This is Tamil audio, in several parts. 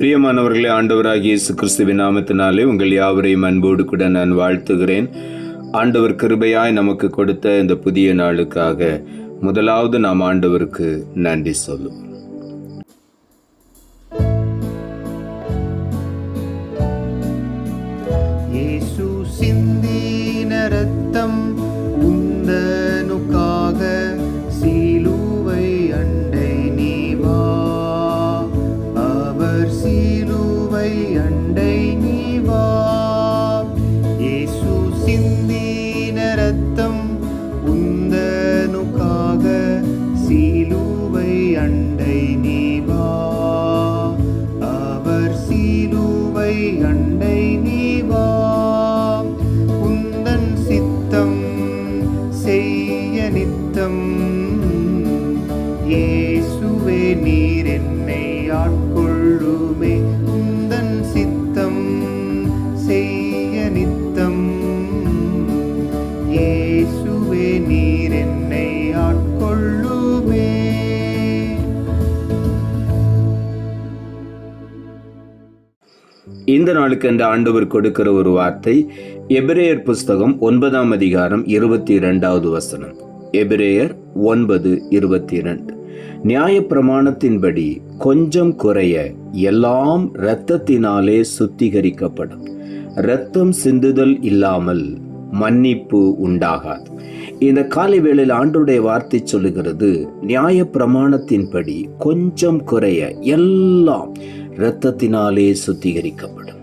பிரியமானவர்களே, ஆண்டவராகிய இயேசு கிறிஸ்துவின் நாமத்தினாலே உங்கள் யாவரையும் அன்போடு கூட நான் வாழ்த்துகிறேன். ஆண்டவர் கிருபையாய் நமக்கு கொடுத்த இந்த புதிய நாளுக்காக முதலாவது நாம் ஆண்டவருக்கு நன்றி சொல்லுவோம். இயேசு சிந்தின இரத்தம் உந்தனுக்காக, சிலுவை அண்டை நீ வா. அவர் சிலுவை அண்டை நீ வா. இயேசு சிந்தின இரத்தம் உந்தனுக்காக, சிலுவை அண்டை நீ வா. அவர் சிலுவை அண்டை நீ வா. உந்தன் சித்தம் செய்ய நித்தம், இயேசுவே நீர் என்னை ஆட்கொள்ளுமே. உந்தன் சித்தம் செய்ய நித்தம், இயேசுவே நீர் என்னை ஆட்கொள்ளுமே. இந்த நாளுக்கு என்று ஆண்டவர் கொடுக்கிற ஒரு வார்த்தை எபிரேயர் புஸ்தகம் 9ஆம் அதிகாரம் 22வது வசனம். எபிரேயர் 9:22. நியாயப்பிரமாணத்தின்படி கொஞ்சம் குறைய எல்லாம் இரத்தத்தினாலே சுத்திகரிக்கப்படும். இரத்தம் சிந்துதல் இல்லாமல் மன்னிப்பு உண்டாகாது. இந்த காலை வேளையில் ஆண்டவருடைய வார்த்தை சொல்லுகிறது, நியாயப்பிரமாணத்தின்படி கொஞ்சம் குறைய எல்லாம் இரத்தத்தினாலே சுத்திகரிக்கப்படும்.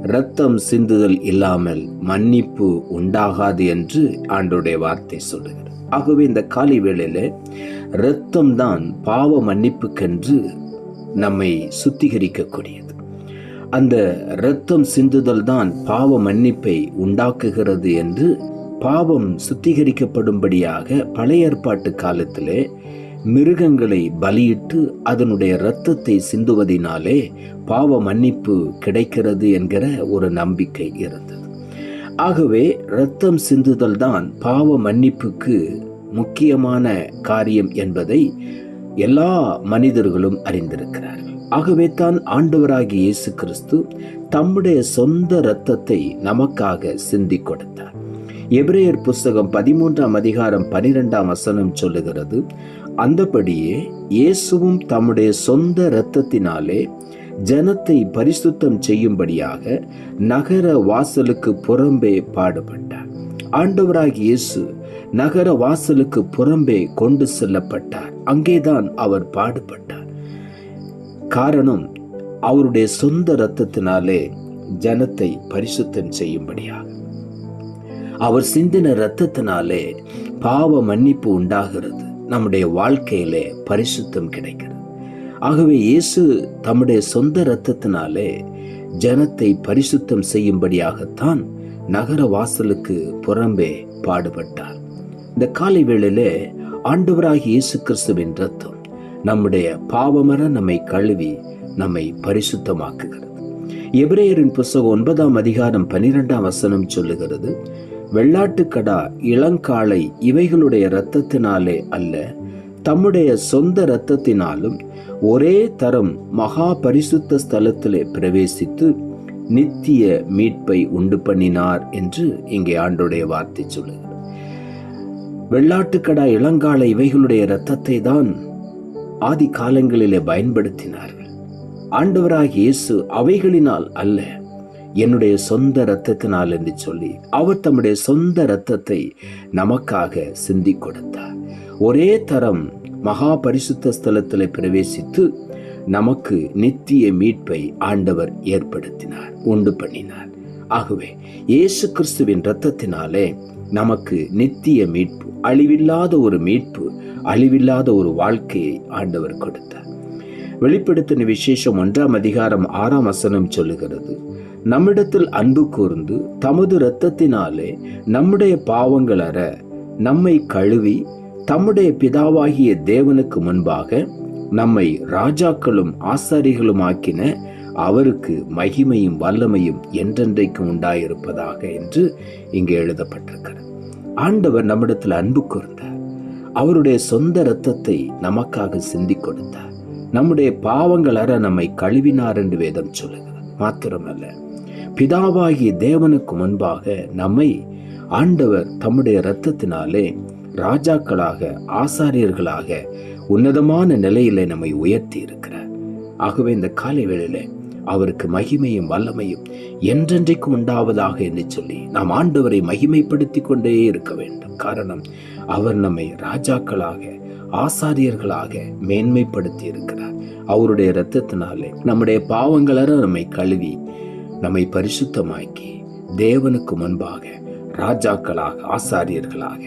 இரத்தம் சிந்துதல் இல்லாமல் மன்னிப்பு உண்டாகாது என்று ஆண்டவருடைய வார்த்தை சொல்லுகிறது. ஆகவே இந்த காலை வேளையில இரத்தம் தான் பாவ மன்னிப்புக்கென்று நம்மை சுத்திகரிக்கக்கூடியது. அந்த இரத்தம் சிந்துதல் தான் பாவ மன்னிப்பை உண்டாக்குகிறது என்று, பாவம் சுத்திகரிக்கப்படும்படியாக பழைய ஏற்பாட்டு காலத்திலே மிருகங்களை பலியிட்டு அதனுடைய இரத்தத்தை சிந்துவதினாலே பாவ மன்னிப்பு கிடைக்கிறது என்கிற ஒரு நம்பிக்கை இருந்தது. ஆகவே இரத்தம் சிந்துதல் தான் பாவ மன்னிப்புக்கு முக்கியமான காரியம் என்பதை எல்லா மனிதர்களும் அறிந்திருக்கிறார்கள். ஆகவே தான் ஆண்டவராகிய இயேசு கிறிஸ்து தம்முடைய சொந்த இரத்தத்தை நமக்காக சிந்தி கொடுத்தார். எபிரேயர் புஸ்தகம் 13ஆம் அதிகாரம் 12ஆம் வசனம் சொல்லுகிறது, அந்தபடியே இயேசுவும் தம்முடைய சொந்த இரத்தத்தினாலே ஜனத்தை பரிசுத்தம் செய்யும்படியாக நகர வாசலுக்கு புறம்பே பாடுபட்டார். ஆண்டவராகிய இயேசு நகர வாசலுக்கு புறம்பே கொண்டு செல்லப்பட்டார். அங்கேதான் அவர் பாடுபட்டார். காரணம், அவருடைய சொந்த இரத்தத்தினாலே ஜனத்தை பரிசுத்தம் செய்யும்படியாக. அவர் சிந்தின இரத்தத்தினாலே பாவ மன்னிப்பு உண்டாகிறது. நம்முடைய வாழ்க்கையிலே பரிசுத்தம் கிடைக்கிறது. ஆகவே இயேசு தம்முடைய சொந்த இரத்தத்தினாலே ஜனத்தை பரிசுத்தம் செய்யும்படியாகத்தான் நகர வாசலுக்கு புறம்பே பாடுபட்டார். இந்த காலை வேளையிலே ஆண்டவராகிய இயேசு கிறிஸ்துவின் இரத்தம் நம்முடைய பாவமர நம்மை கழுவி நம்மை பரிசுத்தமாக்குகிறது. எபிரேயரின் புஸ்தகம் 9ஆம் அதிகாரம் 12ஆம் வசனம் சொல்லுகிறது, வெள்ளாட்டுக்கடா இளங்காளை இவைகளுடைய இரத்தத்தினாலே அல்ல, தம்முடைய சொந்த இரத்தத்தினாலும் ஒரே தரம் மகா பரிசுத்த ஸ்தலத்திலே பிரவேசித்து நித்திய மீட்பை உண்டு பண்ணினார் என்று இங்கே ஆண்டவருடைய வார்த்தை சொல்லுகிறது. வெள்ளாட்டுக்கடா இளங்காளை இவைகளுடைய இரத்தத்தை தான் ஆதி காலங்களிலே பயன்படுத்தினார்கள். ஆண்டவராகிய இயேசு அவைகளினால் அல்ல, என்னுடைய சொந்த இரத்தத்தினால் என்று சொல்லி அவர் தம்முடைய சொந்த இரத்தத்தை நமக்காக சிந்தி கொடுத்தார். ஒரே தரம் மகா பரிசுத்த ஸ்தலத்தில் பிரவேசித்து நமக்கு நித்திய மீட்பை ஆண்டவர் ஏற்படுத்தினார், உண்டு பண்ணினார். ஆகவே இயேசு கிறிஸ்துவின் இரத்தத்தினாலே நமக்கு நித்திய மீட்பு, அழிவில்லாத ஒரு மீட்பு, அழிவில்லாத ஒரு வாழ்க்கையை ஆண்டவர் கொடுத்தார். வெளிப்படுத்தின விசேஷம் 1ஆம் அதிகாரம் 6ஆம் வசனம் சொல்லுகிறது, நம்மிடத்தில் அன்பு கூர்ந்து தமது இரத்தத்தினாலே நம்முடைய பாவங்கள் அற நம்மை கழுவி தம்முடைய பிதாவாகிய தேவனுக்கு முன்பாக நம்மை ராஜாக்களும் ஆசாரிகளும் ஆக்கின அவருக்கு மகிமையும் வல்லமையும் என்றென்றைக்கும் உண்டாயிருப்பதாக என்று இங்கே எழுதப்பட்டிருக்கிறது. ஆண்டவர் நம்மிடத்தில் அன்பு கூர்ந்தார். அவருடைய சொந்த இரத்தத்தை நமக்காக சிந்தி கொடுத்தார். நம்முடைய பாவங்கள் அற நம்மை கழுவினார் என்று வேதம் சொல்லுகிறது. மாத்திரமல்ல, பிதாவாகிய தேவனுக்கு முன்பாக நம்மை ஆண்டவர் தம்முடைய இரத்தத்தினாலே ராஜாக்களாக, ஆசாரியர்களாக உன்னதமான நிலையிலே நம்மை உயர்த்தி இருக்கிறார். ஆகவே இந்த காலை வேளையிலே அவருக்கு மகிமையும் வல்லமையும் என்றென்றைக்கும் உண்டாவதாக என்று சொல்லி நாம் ஆண்டவரை மகிமைப்படுத்தி கொண்டே இருக்க வேண்டும். காரணம், அவர் நம்மை ராஜாக்களாக, ஆசாரியர்களாக மேன்மைப்படுத்தி இருக்கிறார். அவருடைய இரத்தத்தினாலே நம்முடைய பாவங்கள நம்மை கழுவி நம்மை பரிசுத்தமாக்கி தேவனுக்கு முன்பாக ராஜாக்களாக, ஆசாரியர்களாக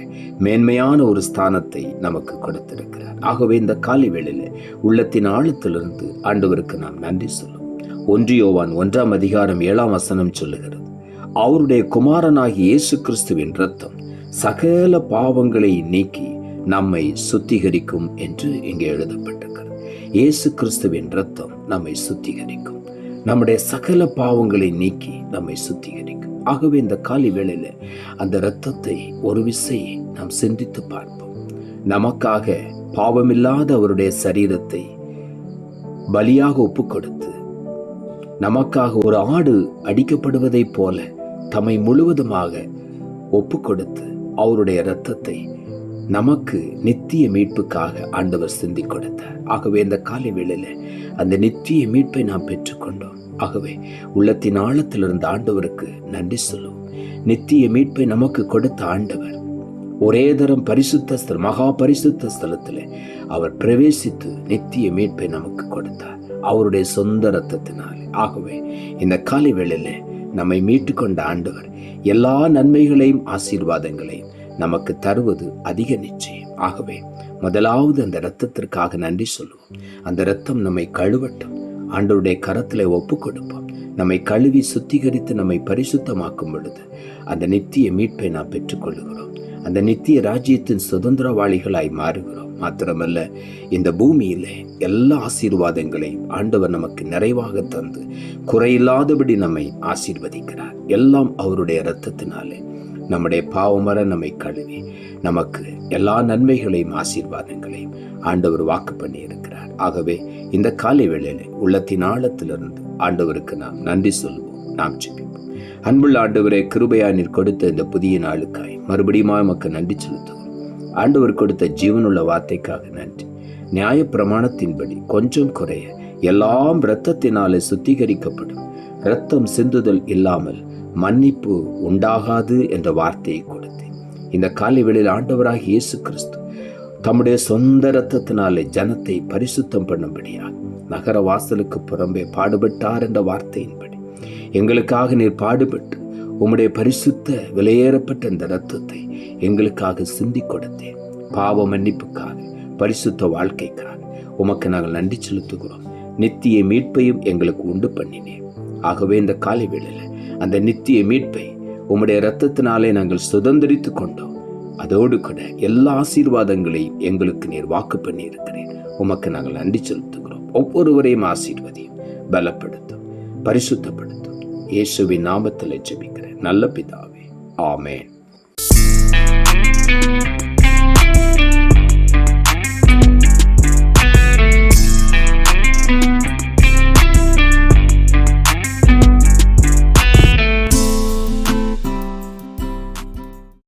மேன்மையான ஒரு ஸ்தானத்தை நமக்கு கொடுத்திருக்கிறார். ஆகவே இந்த காலை வேளையிலே உள்ளத்தின் ஆழத்திலிருந்து ஆண்டவருக்கு நாம் நன்றி சொல்லுவோம். 1 யோவான் 1 அதிகாரம் 7 சொல்லுகிறது, அவருடைய குமாரனாகிய இயேசு கிறிஸ்துவின் இரத்தம் சகல பாவங்களை நீக்கி நம்மை சுத்திகரிக்கும் என்று இங்கே எழுதப்பட்டிருக்கிறது. இயேசு கிறிஸ்துவின் இரத்தம் நம்மை சுத்திகரிக்கும், நம்முடைய சகல பாவங்களை நீக்கி நம்மை சுத்திகரிக்கும். ஆகவே இந்த காலை வேளையில அந்த இரத்தத்தை ஒரு விசை நாம் சிந்தித்து பார்ப்போம். நமக்காக பாவமில்லாத அவருடைய சரீரத்தை பலியாக ஒப்பு கொடுத்து, நமக்காக ஒரு ஆடு அடிக்கப்படுவதை போல தம்மை முழுவதுமாக ஒப்பு கொடுத்து அவருடைய இரத்தத்தை நமக்கு நித்திய மீட்புக்காக ஆண்டவர் சிந்தி கொடுத்தார். ஆகவே இந்த காலை வேளையில அந்த நித்திய மீட்பை நாம் பெற்றுக்கொண்டோம். ஆகவே உள்ளத்தின் ஆழத்திலிருந்து ஆண்டவருக்கு நன்றி சொல்லுவோம். நித்திய மீட்பை நமக்கு கொடுத்த ஆண்டவர் ஒரே தரம் பரிசுத்த மகா பரிசுத்த ஸ்தலத்திலே அவர் பிரவேசித்து நித்திய மீட்பை நமக்கு கொடுத்தார், அவருடைய சொந்த இரத்தத்தினாலே. ஆகவே இந்த காலை வேளையில நம்மை மீட்டு கொண்ட ஆண்டவர் எல்லா நன்மைகளையும் ஆசீர்வாதங்களையும் நமக்கு தருவது அதிக நிச்சயம். ஆகவே முதலாவது அந்த இரத்தத்திற்காக நன்றி சொல்லுவோம். அந்த இரத்தம் நம்மை கழுவட்டும், ஆண்டவருடைய கரத்திலே ஒப்பு கொடுப்போம். நம்மை கழுவி சுத்திகரித்து நம்மை பரிசுத்தமாக்கும் பொழுது அந்த நித்திய மீட்பை நாம் பெற்றுக்கொள்கிறோம். அந்த நித்திய ராஜ்யத்தின் சுதந்திரவாளிகளாய் மாறுகிறோம். மாத்திரமல்ல, இந்த பூமியிலே எல்லா ஆசீர்வாதங்களையும் ஆண்டவர் நமக்கு நிறைவாக தந்து குறையில்லாதபடி நம்மை ஆசீர்வதிக்கிறார். எல்லாம் அவருடைய இரத்தத்தினாலே நம்முடைய பாவமர நம்மை கழுவி நமக்கு எல்லா நன்மைகளையும் ஆசீர்வாதங்களையும் ஆண்டவர் வாக்கு பண்ணி இருக்கிறார். ஆகவே இந்த காலை வேளையிலே உள்ளத்தின் ஆழத்திலிருந்து ஆண்டவருக்கு நாம் நன்றி சொல்வோம். நாம் ஜெபிப்போம். அன்புள்ள ஆண்டவரே, கிருபையா நீர் கொடுத்த இந்த புதிய நாளுக்காய் மறுபடியும் நமக்கு நன்றி செலுத்துவோம். ஆண்டவர் கொடுத்த ஜீவனுள்ள வார்த்தைக்காக நன்றி. நியாய பிரமாணத்தின்படி கொஞ்சம் குறைய எல்லாம் இரத்தத்தினாலே சுத்திகரிக்கப்படும், இரத்தம் சிந்துதல் இல்லாமல் மன்னிப்பு உண்டாகாது என்ற வார்த்தையை கொடுத்தேன். இந்த காலை வேளையில் ஆண்டவராகிய இயேசு கிறிஸ்து தம்முடைய சொந்த இரத்தத்தினாலே ஜனத்தை பரிசுத்தம் பண்ணும்படியாக நகர வாசலுக்கு புறம்பே பாடுபட்டார் என்ற வார்த்தையின்படி எங்களுக்காக நீர் பாடுபட்டு உம்முடைய பரிசுத்த விலையேறப்பட்ட இந்த இரத்தத்தை எங்களுக்காக சிந்தி கொடுத்தேன். பாவ மன்னிப்புக்காக, பரிசுத்த வாழ்க்கைக்காக உமக்கு நாங்கள் நன்றி செலுத்துகிறோம். நித்திய மீட்பையும் எங்களுக்கு உண்டு பண்ணினேன். ஆகவே இந்த காலை வேளையில அந்த நித்திய மீட்பை உம்முடைய இரத்தத்தினாலே நாங்கள் சுதந்திரித்து கொண்டோம். அதோடு கூட எல்லா ஆசீர்வாதங்களையும் எங்களுக்கு நீர் வாக்கு பண்ணி இருக்கிறேன். உமக்கு நாங்கள் நன்றி செலுத்துகிறோம். ஒவ்வொருவரையும் ஆசீர்வதியும், பலப்படுத்தும், பரிசுத்தப்படுத்தும். இயேசுவின் நாமத்தில் ஜெபிக்கிறேன் நல்ல பிதாவே, ஆமென்.